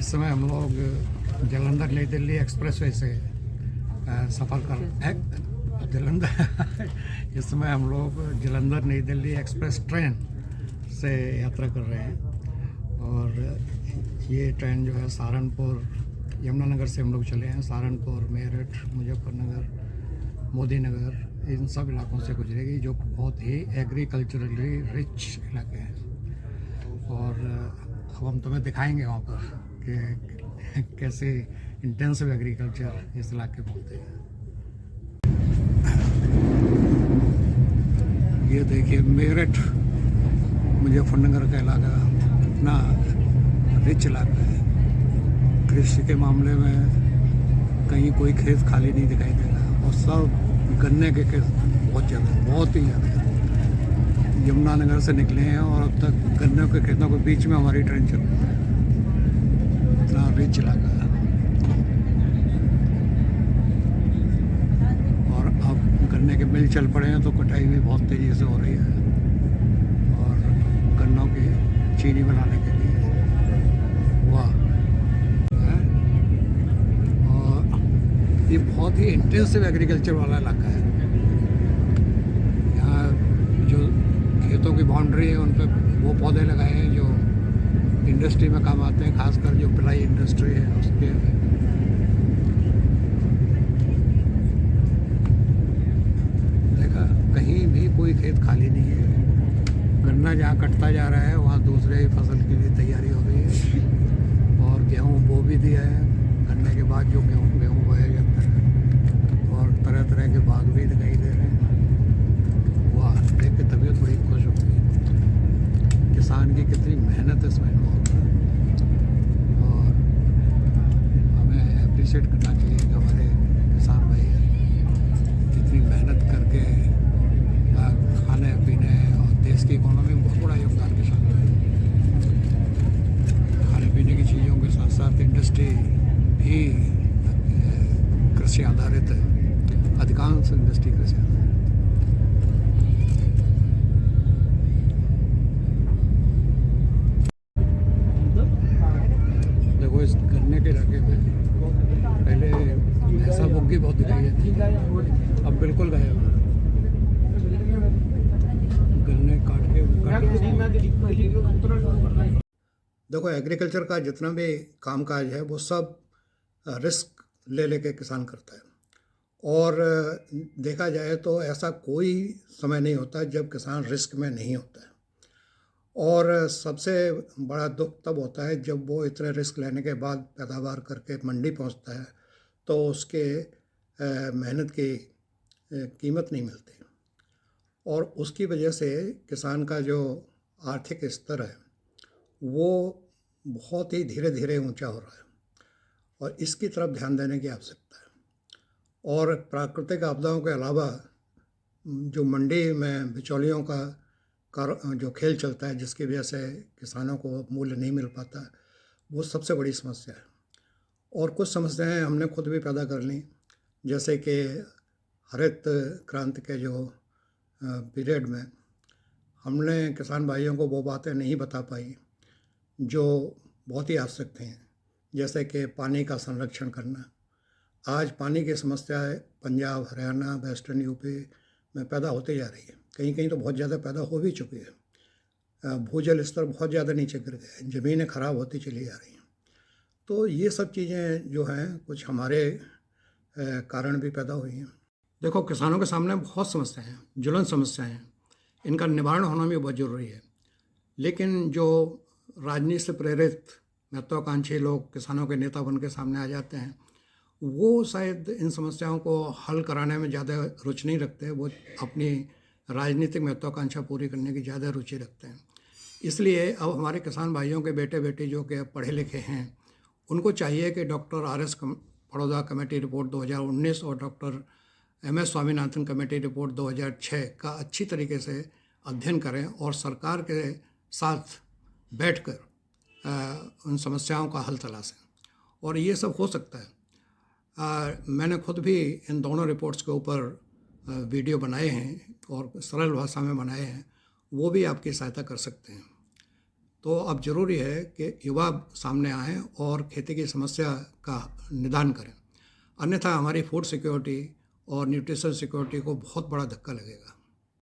इस समय हम लोग जालंधर नई दिल्ली एक्सप्रेसवे से सफ़र कर जालंधर इस समय हम लोग जालंधर नई दिल्ली एक्सप्रेस ट्रेन से यात्रा कर रहे हैं। और ये ट्रेन जो है सहारनपुर यमुनानगर से हम लोग चले हैं। सहारनपुर, मेरठ, मुजफ्फरनगर, मोदी नगर, इन सब इलाकों से गुजरेगी, जो बहुत ही एग्रीकल्चरली रिच इलाके हैं। और अब हम तुम्हें दिखाएंगे वहाँ पर कि कैसे इंटेंसिव एग्रीकल्चर इस इलाके में होते हैं। ये देखिए मेरठ मुजफ्फरनगर का इलाका इतना रिच इलाका है। कृषि के मामले में कहीं कोई खेत खाली नहीं दिखाई देगा, और सब गन्ने के खेत बहुत ही ज़्यादा। यमुनानगर से निकले हैं और अब तक गन्ने के खेतों के बीच में हमारी ट्रेन चल रही है। इतना रिच इलाका है। और अब गन्ने के मिल चल पड़े हैं तो कटाई भी बहुत तेज़ी से हो रही है, और गन्नों की चीनी बनाने के लिए वाह है। और ये बहुत ही इंटेंसिव एग्रीकल्चर वाला इलाका है। यहाँ जो खेतों की बाउंड्री है उन पर वो पौधे लगाए हैं जो इंडस्ट्री में काम आते हैं, खासकर जो पिलाई इंडस्ट्री है उसके। देखा, कहीं भी कोई खेत खाली नहीं है। गन्ना जहाँ कटता जा रहा है वहाँ दूसरे फसल की भी तैयारी हो रही है। और गेहूँ बो भी दिया है। गन्ने के बाद जो गेहूँ बोया जाता है, और तरह तरह के बाग भी दिखाई दे रहे हैं। वाह, देख के तबीयत बड़ी खुश हो गई। किसान की कितनी मेहनत इसमें इन्वॉल्व है, और हमें अप्रिशिएट करना चाहिए कि हमारे किसान भाई कितनी मेहनत करके खाने पीने और देश की इकोनॉमी में बहुत बड़ा योगदान किसान है। खाने पीने की चीज़ों के साथ साथ इंडस्ट्री भी कृषि आधारित है। अधिकांश इंडस्ट्री कृषि आधारित है। देखो, इस गन्ने के इलाके में पहले ऐसा बुग्गी बहुत दिखाई थी, अब बिल्कुल गायब है। गन्ने काट के देखो, एग्रीकल्चर का जितना भी कामकाज है वो सब रिस्क ले लेके किसान करता है। और देखा जाए तो ऐसा कोई समय नहीं होता जब किसान रिस्क में नहीं होता है। और सबसे बड़ा दुख तब होता है जब वो इतने रिस्क लेने के बाद पैदावार करके मंडी पहुंचता है तो उसके मेहनत की कीमत नहीं मिलती, और उसकी वजह से किसान का जो आर्थिक स्तर है वो बहुत ही धीरे धीरे ऊंचा हो रहा है, और इसकी तरफ ध्यान देने की आवश्यकता है। और प्राकृतिक आपदाओं के अलावा जो मंडी में बिचौलियों का जो खेल चलता है, जिसकी वजह से किसानों को मूल्य नहीं मिल पाता, वो सबसे बड़ी समस्या है। और कुछ समस्याएं हमने खुद भी पैदा कर ली, जैसे कि हरित क्रांति के जो पीरियड में हमने किसान भाइयों को वो बातें नहीं बता पाई जो बहुत ही आवश्यक थी, जैसे कि पानी का संरक्षण करना। आज पानी की समस्या पंजाब, हरियाणा, वेस्टर्न यूपी में पैदा होती जा रही है। कहीं कहीं तो बहुत ज़्यादा पैदा हो भी चुकी है। भूजल स्तर बहुत ज़्यादा नीचे गिर गए, ज़मीनें खराब होती चली जा रही हैं। तो ये सब चीज़ें जो हैं कुछ हमारे कारण भी पैदा हुई हैं। देखो, किसानों के सामने बहुत समस्याएं हैं, ज्वलन समस्याएं हैं। इनका निवारण होना भी बहुत ज़रूरी है। लेकिन जो राजनीति से प्रेरित महत्वाकांक्षी लोग किसानों के नेता बन के सामने आ जाते हैं, वो शायद इन समस्याओं को हल कराने में ज़्यादा रुचि नहीं रखते। वो अपनी राजनीतिक महत्वाकांक्षा पूरी करने की ज़्यादा रुचि रखते हैं। इसलिए अब हमारे किसान भाइयों के बेटे बेटी जो कि पढ़े लिखे हैं, उनको चाहिए कि डॉक्टर RS पड़ौदा कमेटी रिपोर्ट 2019 और doctor MS Swaminathan committee report 2006 का अच्छी तरीके से अध्ययन करें, और सरकार के साथ बैठकर उन समस्याओं का हल तलाशें। और ये सब हो सकता है। मैंने खुद भी इन दोनों रिपोर्ट्स के ऊपर वीडियो बनाए हैं और सरल भाषा में बनाए हैं, वो भी आपकी सहायता कर सकते हैं। तो अब ज़रूरी है कि युवा सामने आएँ और खेती की समस्या का निदान करें, अन्यथा हमारी फूड सिक्योरिटी और न्यूट्रिशन सिक्योरिटी को बहुत बड़ा धक्का लगेगा।